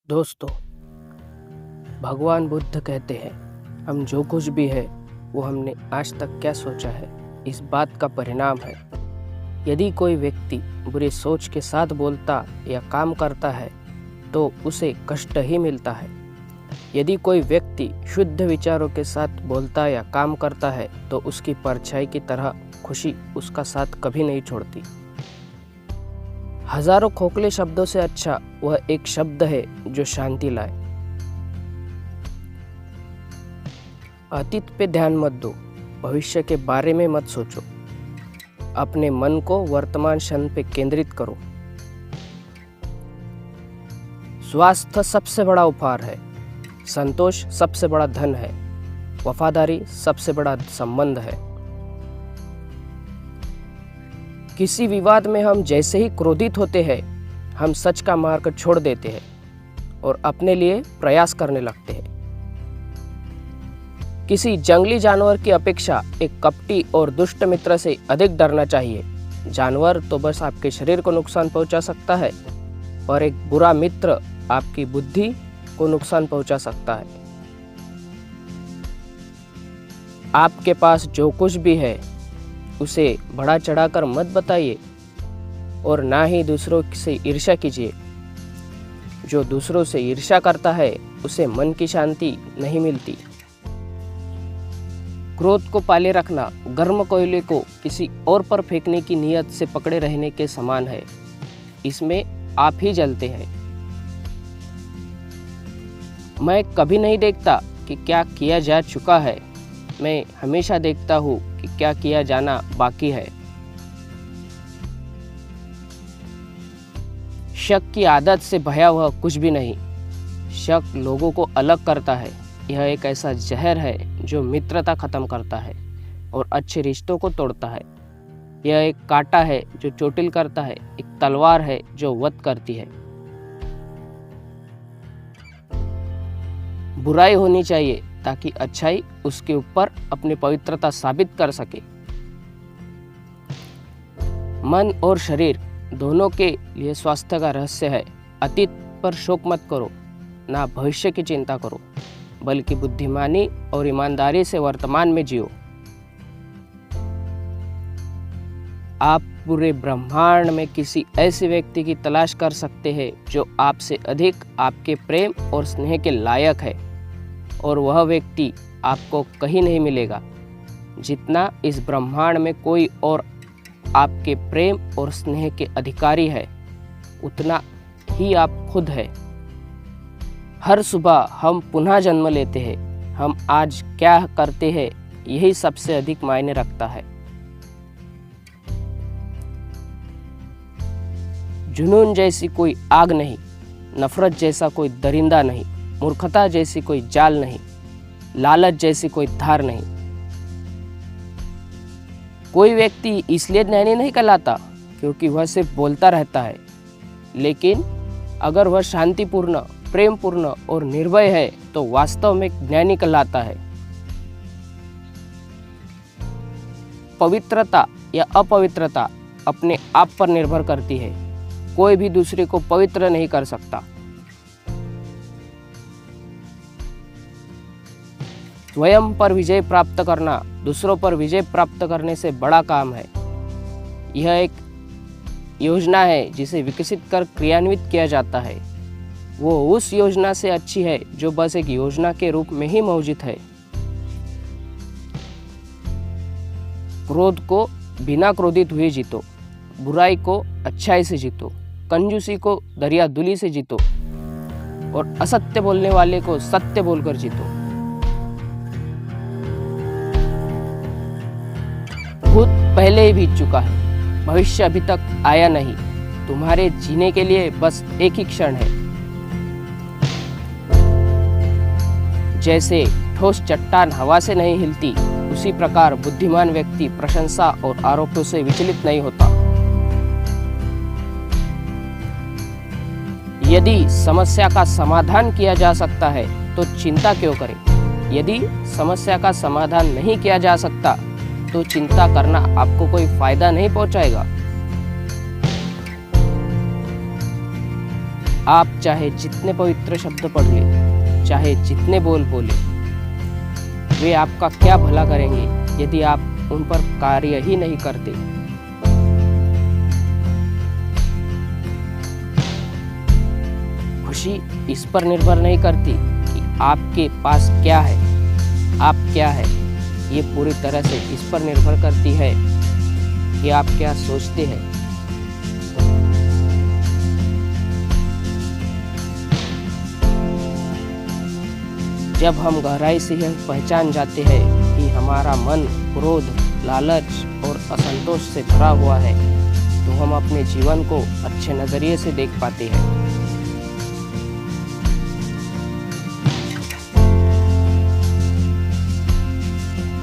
दोस्तों, भगवान बुद्ध कहते हैं, हम जो कुछ भी है वो हमने आज तक क्या सोचा है, इस बात का परिणाम है। यदि कोई व्यक्ति बुरी सोच के साथ बोलता या काम करता है तो उसे कष्ट ही मिलता है। यदि कोई व्यक्ति शुद्ध विचारों के साथ बोलता या काम करता है तो उसकी परछाई की तरह खुशी उसका साथ कभी नहीं छोड़ती। हजारों खोखले शब्दों से अच्छा वह एक शब्द है जो शांति लाए। अतीत पे ध्यान मत दो, भविष्य के बारे में मत सोचो। अपने मन को वर्तमान क्षण पे केंद्रित करो। स्वास्थ्य सबसे बड़ा उपहार है, संतोष सबसे बड़ा धन है, वफादारी सबसे बड़ा संबंध है। किसी विवाद में हम जैसे ही क्रोधित होते हैं, हम सच का मार्ग छोड़ देते हैं और अपने लिए प्रयास करने लगते हैं। किसी जंगली जानवर की अपेक्षा एक कपटी और दुष्ट मित्र से अधिक डरना चाहिए। जानवर तो बस आपके शरीर को नुकसान पहुंचा सकता है और एक बुरा मित्र आपकी बुद्धि को नुकसान पहुंचा सकता है। आपके पास जो कुछ भी है उसे बढ़ा चढ़ाकर मत बताइए और ना ही दूसरों से ईर्ष्या कीजिए। जो दूसरों से ईर्ष्या करता है उसे मन की शांति नहीं मिलती। क्रोध को पाले रखना गर्म कोयले को किसी और पर फेंकने की नीयत से पकड़े रहने के समान है। इसमें आप ही जलते हैं। मैं कभी नहीं देखता कि क्या किया जा चुका है, मैं हमेशा देखता हूँ कि क्या किया जाना बाकी है। शक की आदत से भयावह कुछ भी नहीं। शक लोगों को अलग करता है। यह एक ऐसा जहर है जो मित्रता खत्म करता है और अच्छे रिश्तों को तोड़ता है। यह एक कांटा है जो चोटिल करता है, एक तलवार है जो वध करती है। बुराई होनी चाहिए ताकि अच्छाई उसके ऊपर अपनी पवित्रता साबित कर सके। मन और शरीर दोनों के लिए स्वास्थ्य का रहस्य है। अतीत पर शोक मत करो, ना भविष्य की चिंता करो, बल्कि बुद्धिमानी और ईमानदारी से वर्तमान में जियो। आप पूरे ब्रह्मांड में किसी ऐसे व्यक्ति की तलाश कर सकते हैं जो आपसे अधिक आपके प्रेम और स्नेह के लायक है, और वह व्यक्ति आपको कहीं नहीं मिलेगा जितना इस ब्रह्मांड में कोई और आपके प्रेम और स्नेह के अधिकारी है, उतना ही आप खुद है। हर सुबह हम पुनः जन्म लेते हैं। हम आज क्या करते हैं यही सबसे अधिक मायने रखता है। जुनून जैसी कोई आग नहीं, नफरत जैसा कोई दरिंदा नहीं, मूर्खता जैसी कोई जाल नहीं, लालच जैसी कोई धार नहीं। कोई व्यक्ति इसलिए ज्ञानी नहीं कहलाता क्योंकि वह सिर्फ बोलता रहता है, लेकिन अगर वह शांतिपूर्ण, प्रेमपूर्ण और निर्भय है तो वास्तव में ज्ञानी कहलाता है। पवित्रता या अपवित्रता अपने आप पर निर्भर करती है। कोई भी दूसरे को पवित्र नहीं कर सकता। स्वयं पर विजय प्राप्त करना दूसरों पर विजय प्राप्त करने से बड़ा काम है। यह एक योजना है जिसे विकसित कर क्रियान्वित किया जाता है। वो उस योजना से अच्छी है जो बस एक योजना के रूप में ही मौजूद है। क्रोध को बिना क्रोधित हुए जीतो, बुराई को अच्छाई से जीतो, कंजूसी को दरियादुली से जीतो और असत्य बोलने वाले को सत्य बोलकर जीतो। भूत पहले ही बीत चुका है, भविष्य अभी तक आया नहीं। तुम्हारे जीने के लिए बस एक ही क्षण है। जैसे ठोस चट्टान हवा से नहीं हिलती, उसी प्रकार बुद्धिमान व्यक्ति प्रशंसा और आरोपों से विचलित नहीं होता। यदि समस्या का समाधान किया जा सकता है तो चिंता क्यों करें? यदि समस्या का समाधान नहीं किया जा सकता तो चिंता करना आपको कोई फायदा नहीं पहुंचाएगा। आप चाहे जितने पवित्र शब्द पढ़ ले, चाहे जितने बोल बोले, वे आपका क्या भला करेंगे यदि आप उन पर कार्य ही नहीं करते। खुशी इस पर निर्भर नहीं करती कि आपके पास क्या है, आप क्या है। ये पूरी तरह से इस पर निर्भर करती है कि आप क्या सोचते हैं। जब हम गहराई से यह पहचान जाते हैं कि हमारा मन क्रोध, लालच और असंतोष से भरा हुआ है, तो हम अपने जीवन को अच्छे नज़रिए से देख पाते हैं।